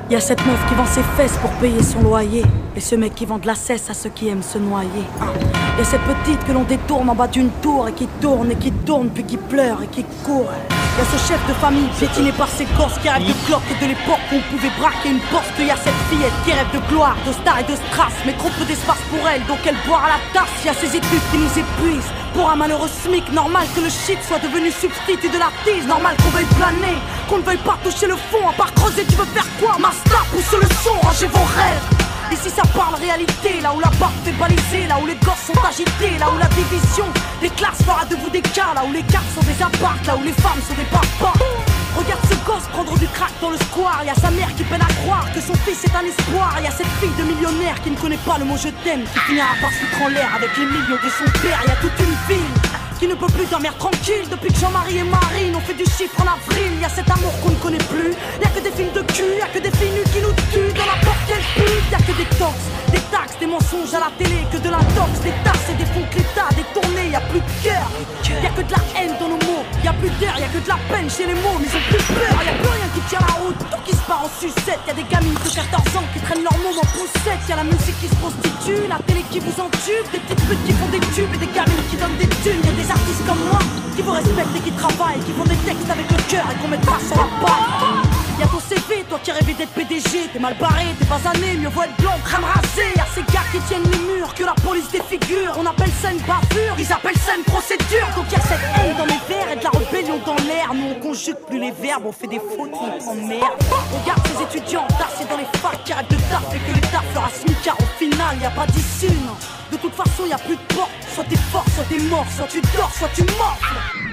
Y'a cette meuf qui vend ses fesses pour payer son loyer, et ce mec qui vend de la cesse à ceux qui aiment se noyer. Y'a cette petite que l'on détourne en bas d'une tour et qui tourne puis qui pleure et qui court. Y'a ce chef de famille piétiné par ses gosses qui rêve de cloque et de l'époque où on pouvait braquer une poste. Y'a cette fillette qui rêve de gloire, de star et de strass, mais trop peu d'espace pour elle, donc elle boit à la tasse. Y'a ces études qui nous épuisent pour un malheureux SMIC. Normal que le shit soit devenu substitut de la tise. Normal qu'on veuille planer, qu'on ne veuille pas toucher le fond. À part creuser, tu veux faire quoi? Master, pousse le son, rangez vos rêves. Ici ça parle réalité, là où la barre fait baliser, là où les gosses sont agités, là où la division des classes fera de vous des cas, là où les cartes sont des apparts, là où les femmes sont des papas. Regarde ce gosse prendre du crack dans le square. Y'a sa mère qui peine à croire que son fils est un espoir. Y'a cette fille de millionnaire qui ne connaît pas le mot je t'aime, qui finira par se foutre en l'air avec les millions de son père. Y'a toute une ville qui ne peut plus dormir tranquille depuis que Jean-Marie et Marine ont fait du chiffre en avril. Y'a cet amour qu'on ne connaît plus, y'a que des films de cul, y'a que des filles nues qui nous tuent. Dans la porte qu'elle pue, y'a que des tox, des taxes, des mensonges à la télé, que de l'intox, des tasses et des fonds que l'État a détournés. Y'a plus de cœur, y'a que de la haine dans nos mots, y'a plus d'air, y'a que de la peine chez les mots, mais ils ont plus peur, y'a plus rien qui tient la route, tout qui se part en sucette. Y'a des gamines de 14 ans qui traînent leur môme en poussette, y'a la musique qui se prostitue, la télé qui vous entube, des petites putes qui font des tubes et des gamines qui donnent des thunes. Y'a des artistes comme moi qui vous respectent et qui travaillent, qui font des textes avec le cœur et qu'on mettra sur la paille. Y'a ton CV, toi qui rêvais d'être PDG, t'es mal barré, t'es pas basané, mieux vaut être blanc, crème rasée. Y'a ces gars qui tiennent les murs, que la police défigure. On appelle ça une bavure, ils appellent ça une procédure. Donc y'a cette haine dans les verres et de la rébellion dans l'air. Nous on conjugue plus les verbes, on fait des fautes, on prend merde. Regarde ces étudiants tassés dans les facs qui arrêtent de taf et que l'État fera smicard. Au final y'a pas d'issue, non. De toute façon y'a plus de porte, soit t'es fort, soit t'es mort, soit tu dors, soit tu morfles.